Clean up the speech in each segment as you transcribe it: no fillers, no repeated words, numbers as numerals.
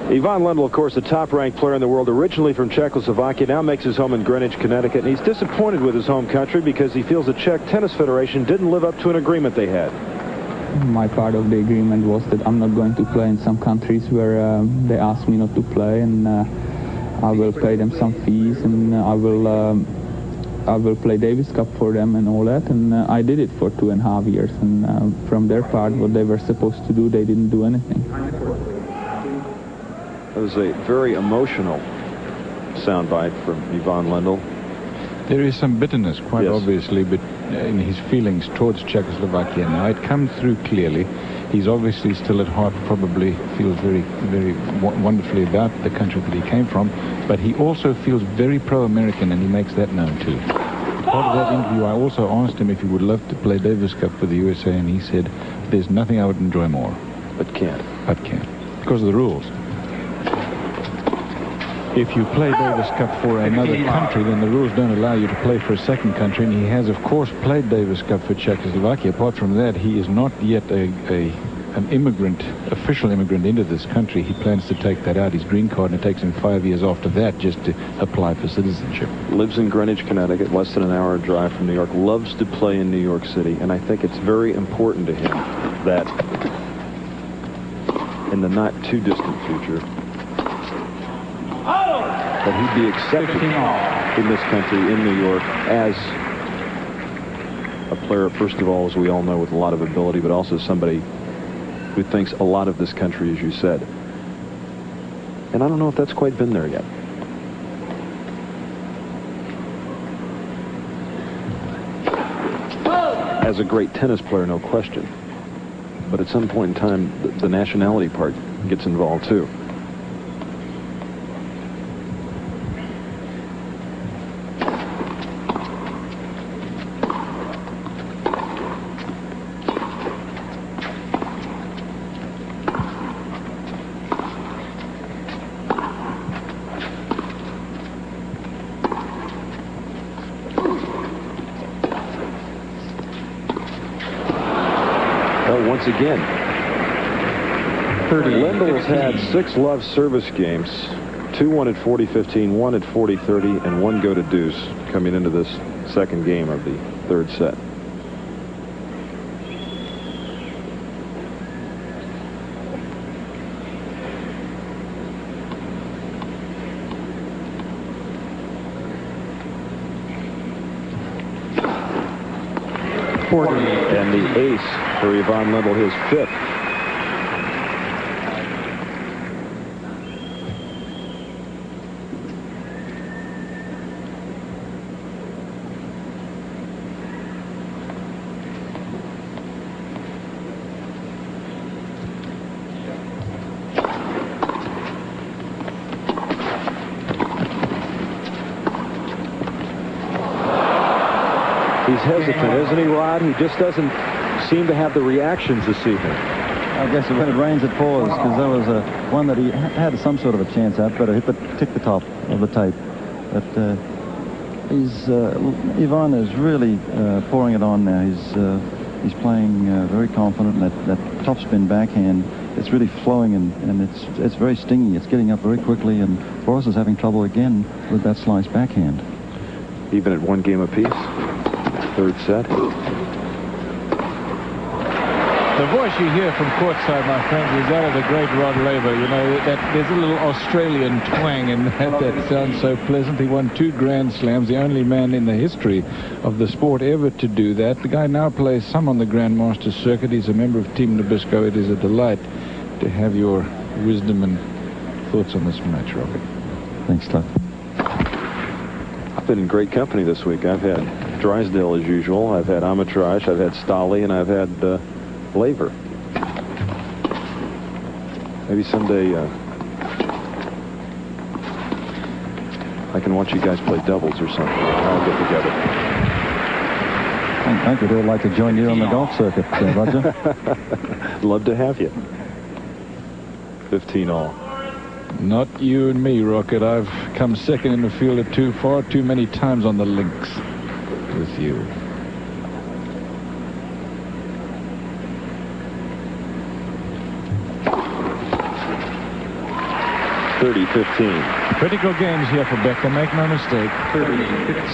Ivan Lendl, of course, the top-ranked player in the world, originally from Czechoslovakia, now makes his home in Greenwich, Connecticut, and he's disappointed with his home country because he feels the Czech Tennis Federation didn't live up to an agreement they had. My part of the agreement was that I'm not going to play in some countries where they ask me not to play, and I will pay them some fees, and I will play Davis Cup for them and all that, and I did it for 2.5 years, and from their part, what they were supposed to do, they didn't do anything. That was a very emotional soundbite from Ivan Lendl. There is some bitterness, quite yes. obviously, but in his feelings towards Czechoslovakia now. It comes through clearly. He's obviously still at heart probably feels very, very wonderfully about the country that he came from, but he also feels very pro-American, and he makes that known too. Part of that interview, I also asked him if he would love to play Davis Cup for the USA, and he said, there's nothing I would enjoy more. But can't. But can't. Because of the rules. If you play Davis Cup for another country, then the rules don't allow you to play for a second country, and he has, of course, played Davis Cup for Czechoslovakia. Apart from that, he is not yet an immigrant, official immigrant into this country. He plans to take that out, his green card, and it takes him 5 years after that just to apply for citizenship. Lives in Greenwich, Connecticut, less than an hour drive from New York, loves to play in New York City, and I think it's very important to him that in the not too distant future, that he'd be accepted in this country, in New York, as a player, first of all, as we all know, with a lot of ability, but also somebody who thinks a lot of this country, as you said. And I don't know if that's quite been there yet. As a great tennis player, no question. But at some point in time, the nationality part gets involved, too. Once again, Lendl's had 6 love service games, 2 won at 40-15, 1 at 40-30, and 1 go to deuce coming into this second game of the third set. And the ace for Ivan Lendl, his 5th. He's hesitant, isn't he, Rod? He just doesn't seem to have the reactions this evening. I guess when it rains, it pours, because there was one that he had some sort of a chance at, but it ticked the top of the tape. But Ivan is really pouring it on now. He's playing very confident. That topspin backhand, it's really flowing, and it's very stingy. It's getting up very quickly, and Boris is having trouble again with that slice backhand. Even at 1 game apiece. Third set. The voice you hear from courtside, my friends, is that of the great Rod Laver. You know, that there's a little Australian twang in that sounds so pleasant. He won 2 Grand Slams, the only man in the history of the sport ever to do that. The guy now plays some on the Grandmaster circuit. He's a member of Team Nabisco. It is a delight to have your wisdom and thoughts on this match, Rocket. Thanks, Cliff. I've been in great company this week. I've had Drysdale as usual. I've had Amatraj. I've had Stolle, and I've had Laver. Maybe someday I can watch you guys play doubles or something. I'll get together. I could all like to join you on the golf circuit, Roger. Love to have you. 15 all. Not you and me, Rocket. I've come second in the field at 2 far too many times on the links with you. 30-15. Critical games here for Becker, make no mistake.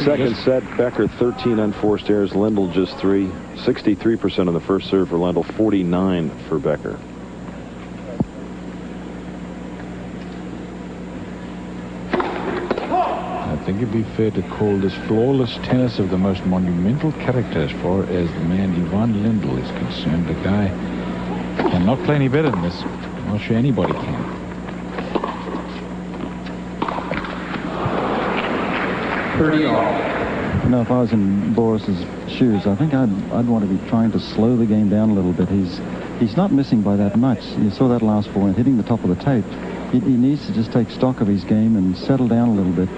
Second set, Becker 13 unforced errors, Lendl just 3. 63% on the first serve for Lendl, 49 for Becker. I think it'd be fair to call this flawless tennis of the most monumental character as far as the man Ivan Lendl is concerned. The guy cannot play any better than this. I'm not sure anybody can. Now, if I was in Boris's shoes, I think I'd want to be trying to slow the game down a little bit. He's not missing by that much. You saw that last forehand hitting the top of the tape. He needs to just take stock of his game and settle down a little bit,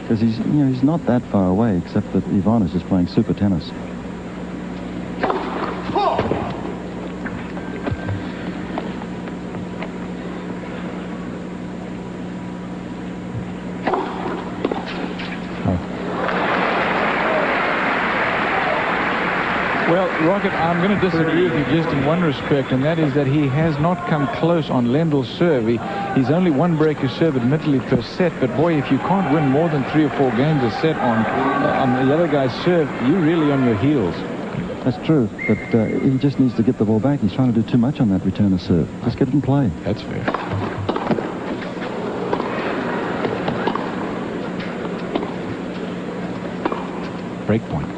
because he's not that far away, except that Ivan is just playing super tennis. Well, Rocket, I'm going to disagree with you just in one respect, and that is that he has not come close on Lendl's serve. He's only one breaker serve, admittedly, per set, but boy, if you can't win more than 3 or 4 games a set on the other guy's serve, you're really on your heels. That's true, but he just needs to get the ball back. He's trying to do too much on that return of serve. Just get it in play. That's fair. Break point.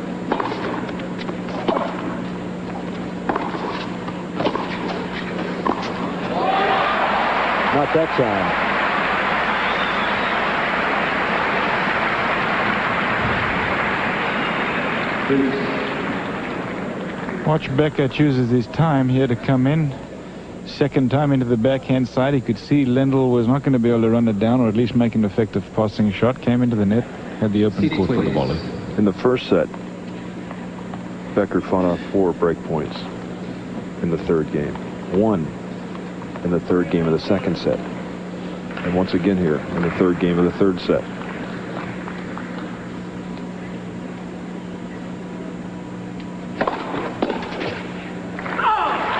Not that time. Watch Becker chooses his time here to come in. Second time into the backhand side. He could see Lendl was not going to be able to run it down or at least make an effective passing shot. Came into the net, had the open court for the volley. In the first set, Becker fought off 4 break points in the third game. 1 in the third game of the second set. And once again here in the third game of the third set.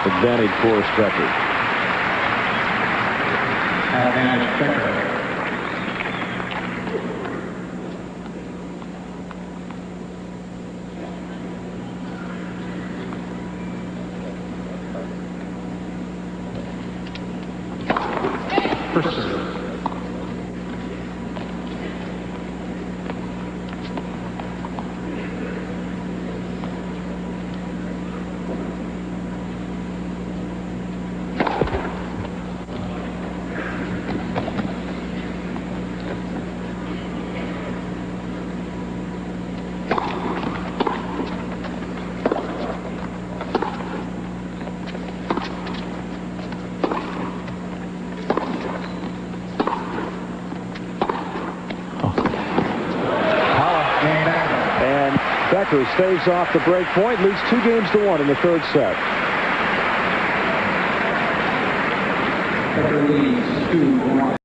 Advantage Boris Becker. Advantage Becker. First serve. Becker staves off the break point, leads 2-1 in the third set. Becker leads 2-1.